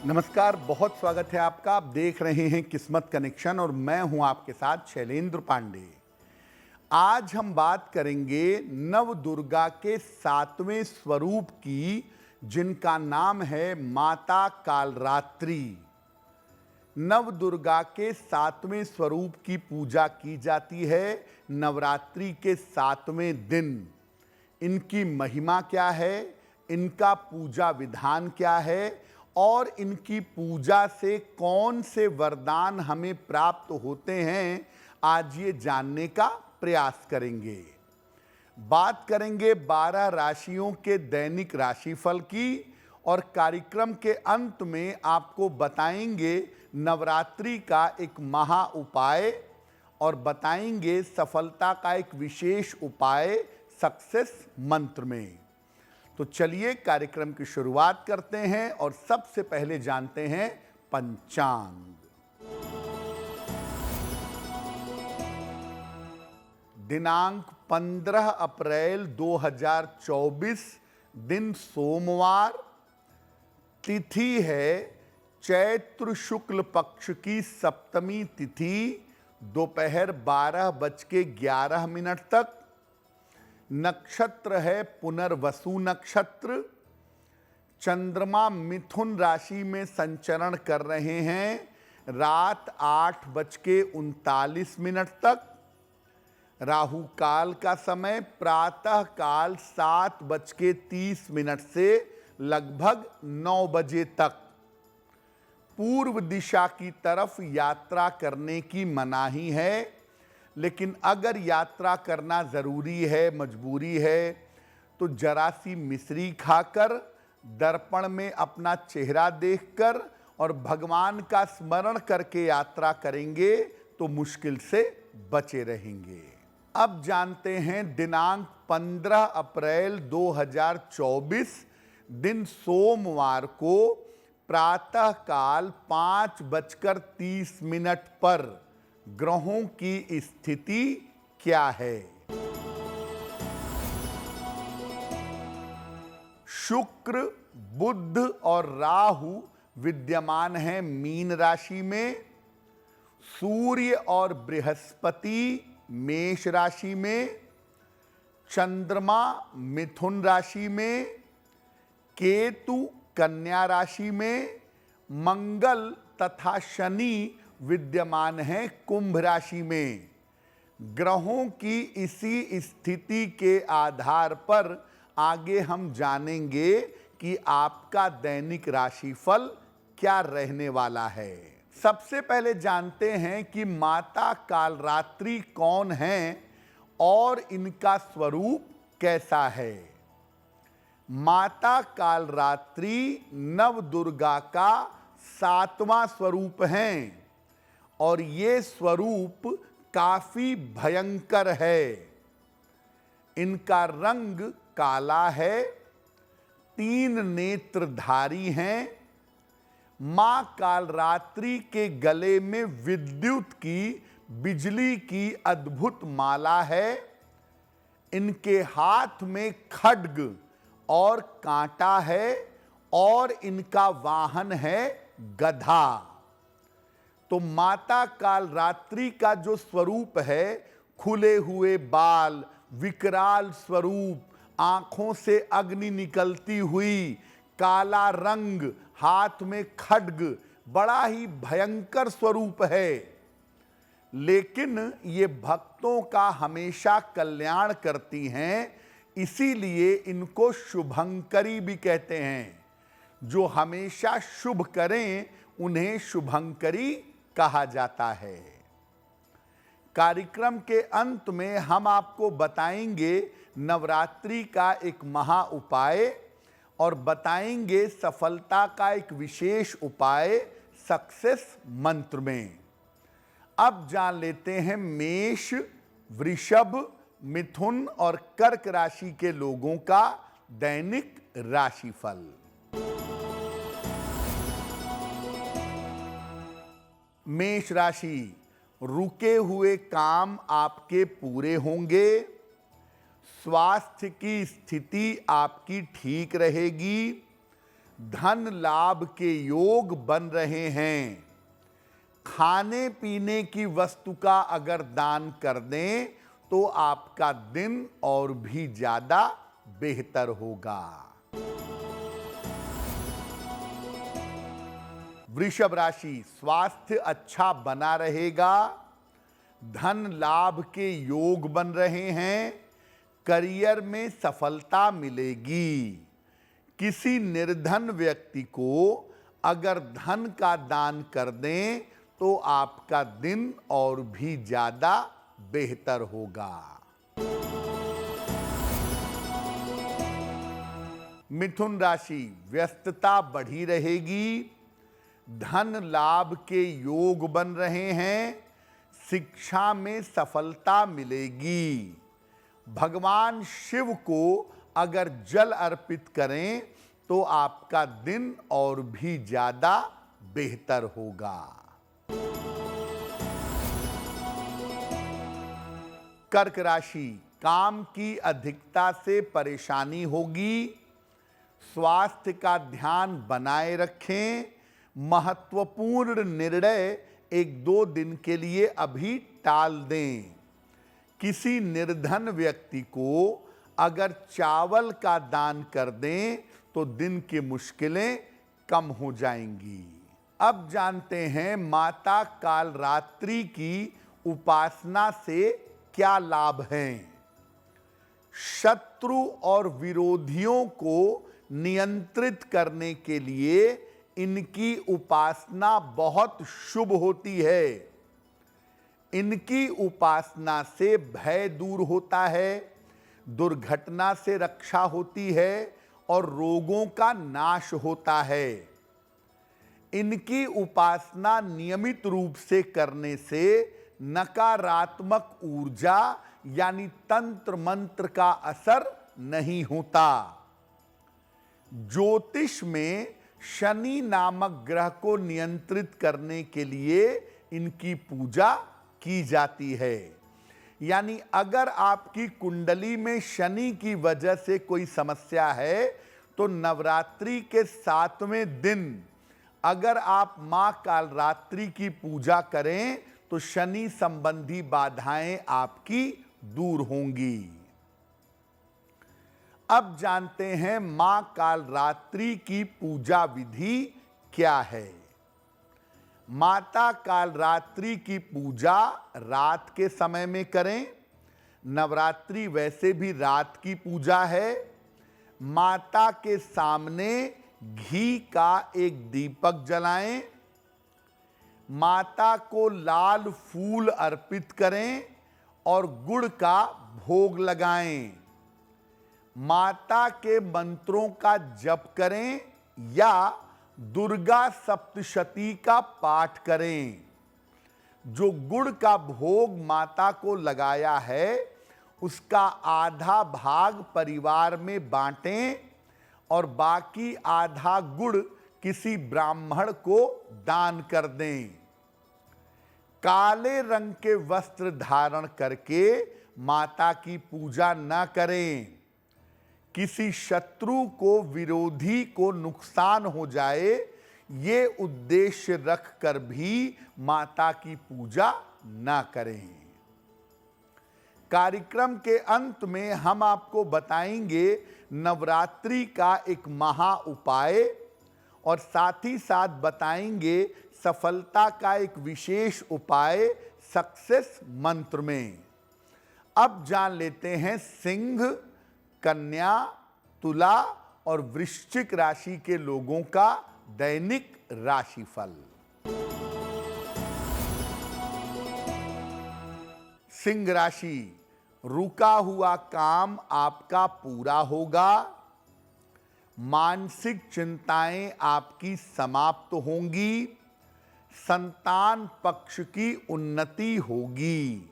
नमस्कार, बहुत स्वागत है आपका। आप देख रहे हैं किस्मत कनेक्शन और मैं हूं आपके साथ शैलेंद्र पांडे। आज हम बात करेंगे नव दुर्गा के 7वें स्वरूप की, जिनका नाम है माता कालरात्रि। नव दुर्गा के 7वें स्वरूप की पूजा की जाती है नवरात्रि के 7वें दिन। इनकी महिमा क्या है, इनका पूजा विधान क्या है और इनकी पूजा से कौन से वरदान हमें प्राप्त होते हैं, आज ये जानने का प्रयास करेंगे। बात करेंगे 12 राशियों के दैनिक राशिफल की और कार्यक्रम के अंत में आपको बताएंगे नवरात्रि का एक महा उपाय और बताएंगे सफलता का एक विशेष उपाय सक्सेस मंत्र में। तो चलिए कार्यक्रम की शुरुआत करते हैं और सबसे पहले जानते हैं पंचांग। दिनांक 15 अप्रैल 2024, दिन सोमवार, तिथि है चैत्र शुक्ल पक्ष की सप्तमी तिथि, दोपहर 12:11 तक। नक्षत्र है पुनर्वसु नक्षत्र। चंद्रमा मिथुन राशि में संचरण कर रहे हैं रात 8:39 तक। राहु काल का समय प्रातः काल 7:30 से लगभग 9 बजे तक। पूर्व दिशा की तरफ यात्रा करने की मनाही है, लेकिन अगर यात्रा करना ज़रूरी है, मजबूरी है, तो जरा सी मिश्री खाकर, दर्पण में अपना चेहरा देखकर और भगवान का स्मरण करके यात्रा करेंगे तो मुश्किल से बचे रहेंगे। अब जानते हैं दिनांक 15 अप्रैल 2024, दिन सोमवार को प्रातः काल 5:30 पर ग्रहों की स्थिति क्या है। शुक्र, बुध और राहु विद्यमान हैं मीन राशि में। सूर्य और बृहस्पति मेष राशि में। चंद्रमा मिथुन राशि में। केतु कन्या राशि में। मंगल तथा शनि विद्यमान है कुंभ राशि में। ग्रहों की इसी स्थिति के आधार पर आगे हम जानेंगे कि आपका दैनिक राशिफल क्या रहने वाला है। सबसे पहले जानते हैं कि माता कालरात्रि कौन हैं और इनका स्वरूप कैसा है। माता कालरात्रि नव दुर्गा का 7वां स्वरूप हैं और ये स्वरूप काफी भयंकर है। इनका रंग काला है, 3 नेत्रधारी हैं। मां कालरात्रि के गले में विद्युत की, बिजली की अद्भुत माला है। इनके हाथ में खड्ग और कांटा है और इनका वाहन है गधा। तो माता कालरात्रि का जो स्वरूप है, खुले हुए बाल, विकराल स्वरूप, आंखों से अग्नि निकलती हुई, काला रंग, हाथ में खड्ग, बड़ा ही भयंकर स्वरूप है। लेकिन ये भक्तों का हमेशा कल्याण करती हैं, इसीलिए इनको शुभंकरी भी कहते हैं। जो हमेशा शुभ करें उन्हें शुभंकरी कहा जाता है। कार्यक्रम के अंत में हम आपको बताएंगे नवरात्रि का एक महा उपाय और बताएंगे सफलता का एक विशेष उपाय सक्सेस मंत्र में। अब जान लेते हैं मेष, वृषभ, मिथुन और कर्क राशि के लोगों का दैनिक राशिफल। मेष राशि, रुके हुए काम आपके पूरे होंगे। स्वास्थ्य की स्थिति आपकी ठीक रहेगी। धन लाभ के योग बन रहे हैं। खाने पीने की वस्तु का अगर दान कर दें तो आपका दिन और भी ज्यादा बेहतर होगा। वृषभ राशि, स्वास्थ्य अच्छा बना रहेगा। धन लाभ के योग बन रहे हैं। करियर में सफलता मिलेगी। किसी निर्धन व्यक्ति को अगर धन का दान कर दें तो आपका दिन और भी ज्यादा बेहतर होगा। मिथुन राशि, व्यस्तता बढ़ी रहेगी। धन लाभ के योग बन रहे हैं। शिक्षा में सफलता मिलेगी। भगवान शिव को अगर जल अर्पित करें तो आपका दिन और भी ज्यादा बेहतर होगा। कर्क राशि, काम की अधिकता से परेशानी होगी। स्वास्थ्य का ध्यान बनाए रखें। महत्वपूर्ण निर्णय 1-2 दिन के लिए अभी टाल दें। किसी निर्धन व्यक्ति को अगर चावल का दान कर दें तो दिन की मुश्किलें कम हो जाएंगी। अब जानते हैं माता कालरात्रि की उपासना से क्या लाभ हैं। शत्रु और विरोधियों को नियंत्रित करने के लिए इनकी उपासना बहुत शुभ होती है। इनकी उपासना से भय दूर होता है, दुर्घटना से रक्षा होती है और रोगों का नाश होता है। इनकी उपासना नियमित रूप से करने से नकारात्मक ऊर्जा यानी तंत्र मंत्र का असर नहीं होता। ज्योतिष में शनि नामक ग्रह को नियंत्रित करने के लिए इनकी पूजा की जाती है। यानी अगर आपकी कुंडली में शनि की वजह से कोई समस्या है तो नवरात्रि के 7वें दिन अगर आप मां कालरात्रि की पूजा करें तो शनि संबंधी बाधाएं आपकी दूर होंगी। अब जानते हैं मां कालरात्रि की पूजा विधि क्या है। माता कालरात्रि की पूजा रात के समय में करें। नवरात्रि वैसे भी रात की पूजा है। माता के सामने घी का एक दीपक जलाएं। माता को लाल फूल अर्पित करें और गुड़ का भोग लगाएं। माता के मंत्रों का जप करें या दुर्गा सप्तशती का पाठ करें। जो गुड़ का भोग माता को लगाया है उसका आधा भाग परिवार में बांटें और बाकी आधा गुड़ किसी ब्राह्मण को दान कर दें। काले रंग के वस्त्र धारण करके माता की पूजा न करें। किसी शत्रु को, विरोधी को नुकसान हो जाए ये उद्देश्य रखकर भी माता की पूजा न करें। कार्यक्रम के अंत में हम आपको बताएंगे नवरात्रि का एक महा उपाय और साथ ही साथ बताएंगे सफलता का एक विशेष उपाय सक्सेस मंत्र में। अब जान लेते हैं सिंह, कन्या, तुला और वृश्चिक राशि के लोगों का दैनिक राशिफल। सिंह राशि, रुका हुआ काम आपका पूरा होगा। मानसिक चिंताएं आपकी समाप्त होंगी। संतान पक्ष की उन्नति होगी।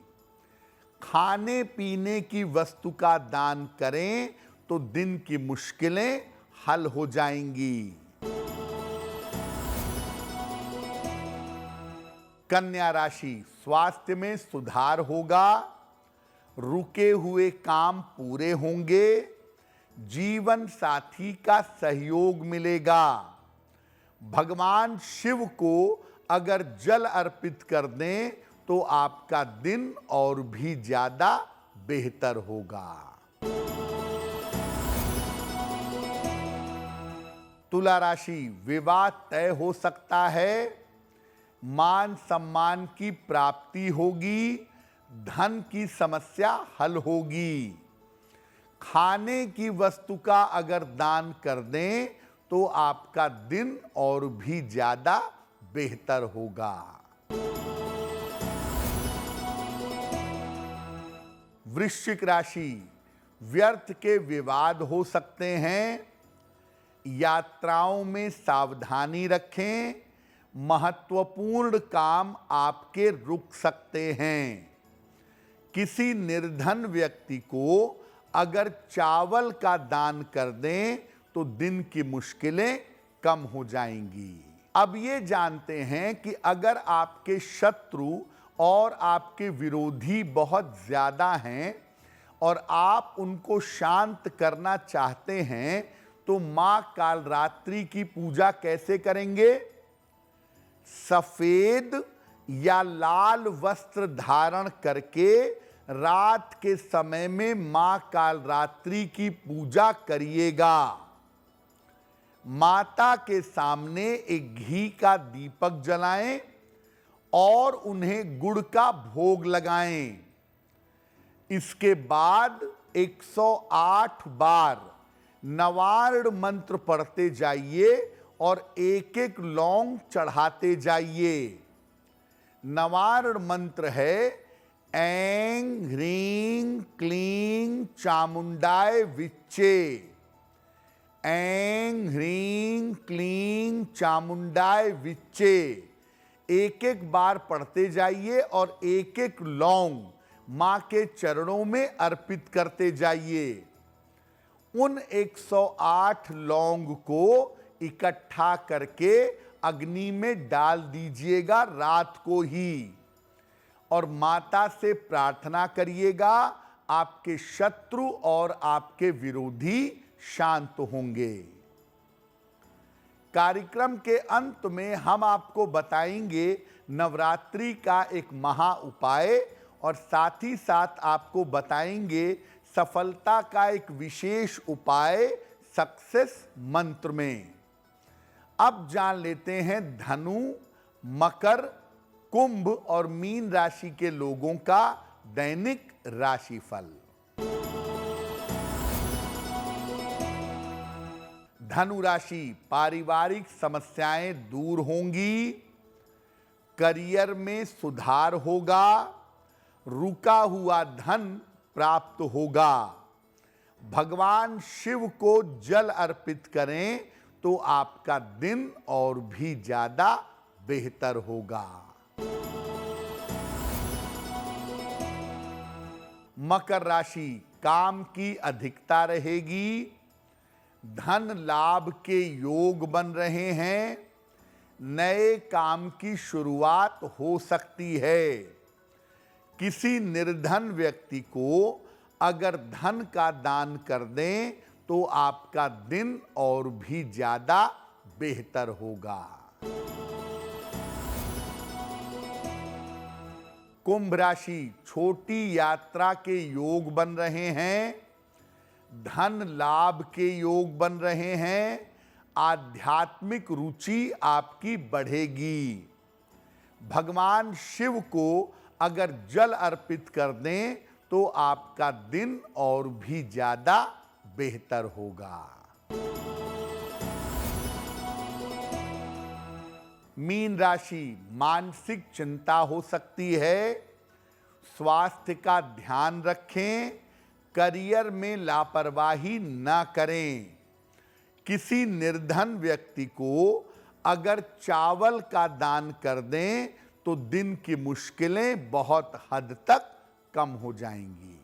खाने पीने की वस्तु का दान करें तो दिन की मुश्किलें हल हो जाएंगी। कन्या राशि, स्वास्थ्य में सुधार होगा। रुके हुए काम पूरे होंगे। जीवन साथी का सहयोग मिलेगा। भगवान शिव को अगर जल अर्पित कर दें तो आपका दिन और भी ज्यादा बेहतर होगा। तुला राशि, विवाह तय हो सकता है, मान सम्मान की प्राप्ति होगी, धन की समस्या हल होगी। खाने की वस्तु का अगर दान कर दें तो आपका दिन और भी ज्यादा बेहतर होगा। वृश्चिक राशि, व्यर्थ के विवाद हो सकते हैं, यात्राओं में सावधानी रखें, महत्वपूर्ण काम आपके रुक सकते हैं। किसी निर्धन व्यक्ति को अगर चावल का दान कर दें तो दिन की मुश्किलें कम हो जाएंगी। अब ये जानते हैं कि अगर आपके शत्रु और आपके विरोधी बहुत ज्यादा हैं और आप उनको शांत करना चाहते हैं तो मां कालरात्रि की पूजा कैसे करेंगे? सफेद या लाल वस्त्र धारण करके रात के समय में मां कालरात्रि की पूजा करिएगा। माता के सामने एक घी का दीपक जलाएं और उन्हें गुड़ का भोग लगाएं। इसके बाद 108 बार नवार्ण मंत्र पढ़ते जाइए और एक एक लौंग चढ़ाते जाइए। नवार्ण मंत्र है ऐं ह्रीं क्लीं चामुंडाय विच्चे। ऐं ह्रीं क्लीं चामुंडाय विच्चे एक एक बार पढ़ते जाइए और एक एक लौंग मां के चरणों में अर्पित करते जाइए। उन 108 लौंग को इकट्ठा करके अग्नि में डाल दीजिएगा रात को ही और माता से प्रार्थना करिएगा, आपके शत्रु और आपके विरोधी शांत होंगे। कार्यक्रम के अंत में हम आपको बताएंगे नवरात्रि का एक महा उपाय और साथ ही साथ आपको बताएंगे सफलता का एक विशेष उपाय सक्सेस मंत्र में। अब जान लेते हैं धनु, मकर, कुंभ और मीन राशि के लोगों का दैनिक राशिफल। धनु राशि, पारिवारिक समस्याएं दूर होंगी, करियर में सुधार होगा, रुका हुआ धन प्राप्त होगा। भगवान शिव को जल अर्पित करें तो आपका दिन और भी ज्यादा बेहतर होगा। मकर राशि, काम की अधिकता रहेगी, धन लाभ के योग बन रहे हैं, नए काम की शुरुआत हो सकती है। किसी निर्धन व्यक्ति को अगर धन का दान कर दें तो आपका दिन और भी ज्यादा बेहतर होगा। कुंभ राशि, छोटी यात्रा के योग बन रहे हैं, धन लाभ के योग बन रहे हैं, आध्यात्मिक रुचि आपकी बढ़ेगी। भगवान शिव को अगर जल अर्पित कर दें तो आपका दिन और भी ज्यादा बेहतर होगा। मीन राशि, मानसिक चिंता हो सकती है, स्वास्थ्य का ध्यान रखें, करियर में लापरवाही न करें। किसी निर्धन व्यक्ति को अगर चावल का दान कर दें तो दिन की मुश्किलें बहुत हद तक कम हो जाएंगी।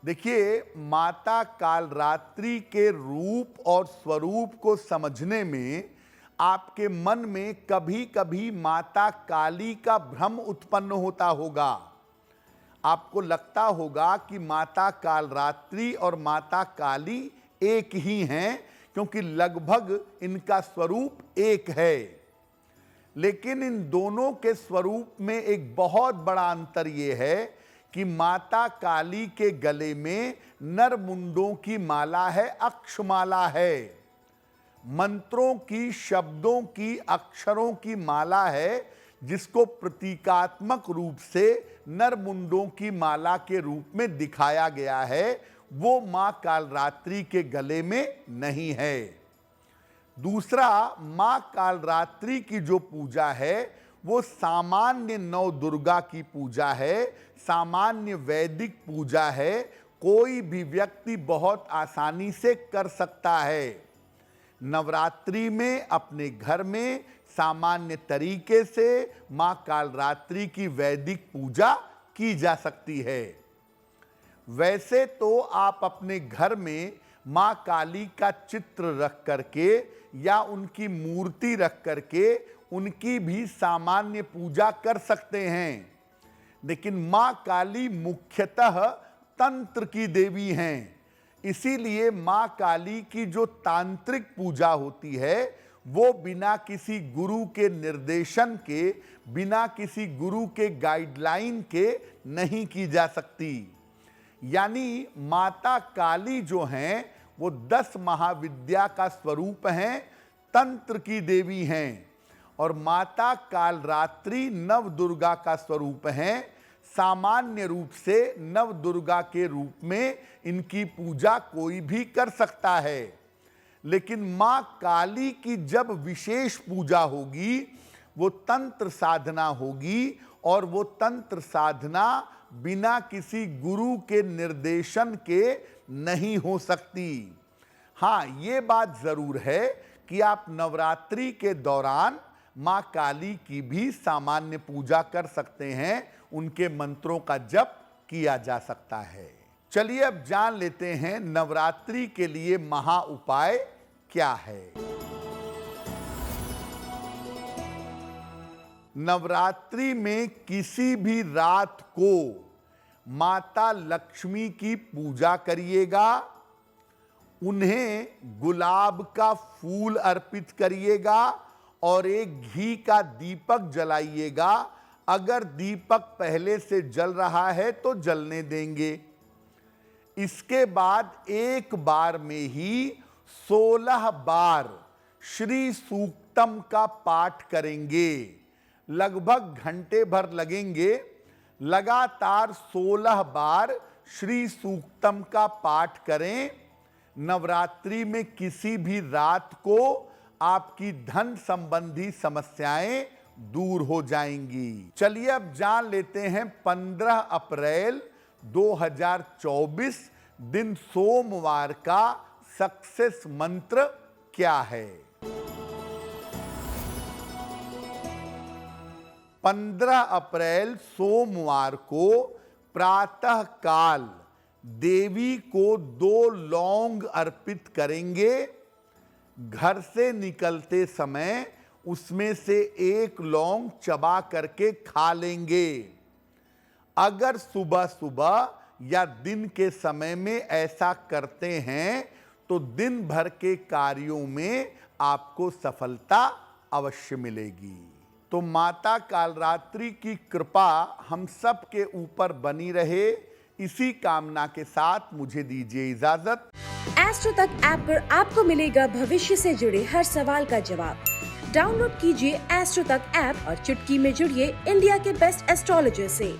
देखिए, माता कालरात्रि के रूप और स्वरूप को समझने में आपके मन में कभी कभी माता काली का भ्रम उत्पन्न होता होगा। आपको लगता होगा कि माता कालरात्रि और माता काली एक ही हैं, क्योंकि लगभग इनका स्वरूप एक है। लेकिन इन दोनों के स्वरूप में एक बहुत बड़ा अंतर यह है कि माता काली के गले में नर मुंडों की माला है, अक्षमाला है। मंत्रों की, शब्दों की, अक्षरों की माला है, जिसको प्रतीकात्मक रूप से नर मुंडों की माला के रूप में दिखाया गया है, वो मां कालरात्रि के गले में नहीं है। दूसरा, मां कालरात्रि की जो पूजा है वो सामान्य नौ दुर्गा की पूजा है, सामान्य वैदिक पूजा है, कोई भी व्यक्ति बहुत आसानी से कर सकता है। नवरात्रि में अपने घर में सामान्य तरीके से मां कालरात्रि की वैदिक पूजा की जा सकती है। वैसे तो आप अपने घर में मां काली का चित्र रख करके या उनकी मूर्ति रख करके उनकी भी सामान्य पूजा कर सकते हैं, लेकिन मां काली मुख्यतः तंत्र की देवी हैं। इसीलिए मां काली की जो तांत्रिक पूजा होती है वो बिना किसी गुरु के निर्देशन के, बिना किसी गुरु के गाइडलाइन के नहीं की जा सकती। यानी माता काली जो हैं वो 10 महाविद्या का स्वरूप हैं, तंत्र की देवी हैं, और माता कालरात्रि नव दुर्गा का स्वरूप हैं। सामान्य रूप से नव दुर्गा के रूप में इनकी पूजा कोई भी कर सकता है, लेकिन मां काली की जब विशेष पूजा होगी वो तंत्र साधना होगी, और वो तंत्र साधना बिना किसी गुरु के निर्देशन के नहीं हो सकती। हाँ, ये बात जरूर है कि आप नवरात्रि के दौरान मां काली की भी सामान्य पूजा कर सकते हैं, उनके मंत्रों का जप किया जा सकता है। चलिए अब जान लेते हैं नवरात्रि के लिए महा उपाय क्या है। नवरात्रि में किसी भी रात को माता लक्ष्मी की पूजा करिएगा, उन्हें गुलाब का फूल अर्पित करिएगा और एक घी का दीपक जलाइएगा। अगर दीपक पहले से जल रहा है तो जलने देंगे। इसके बाद एक बार में ही 16 बार श्री सूक्तम का पाठ करेंगे। लगभग घंटे भर लगेंगे। लगातार 16 बार श्री सूक्तम का पाठ करें। नवरात्रि में किसी भी रात को आपकी धन संबंधी समस्याएं दूर हो जाएंगी। चलिए अब जान लेते हैं 15 अप्रैल 2024 दिन सोमवार का सक्सेस मंत्र क्या है। 15 अप्रैल सोमवार को प्रातः काल देवी को 2 लौंग अर्पित करेंगे। घर से निकलते समय उसमें से 1 लौंग चबा करके खा लेंगे। अगर सुबह सुबह या दिन के समय में ऐसा करते हैं तो दिन भर के कार्यों में आपको सफलता अवश्य मिलेगी। तो माता कालरात्रि की कृपा हम सब के ऊपर बनी रहे, इसी कामना के साथ मुझे दीजिए इजाजत। एस्ट्रो तक ऐप पर आपको मिलेगा भविष्य से जुड़े हर सवाल का जवाब। डाउनलोड कीजिए एस्ट्रो तक ऐप और चुटकी में जुड़िए इंडिया के बेस्ट एस्ट्रोलॉजर से।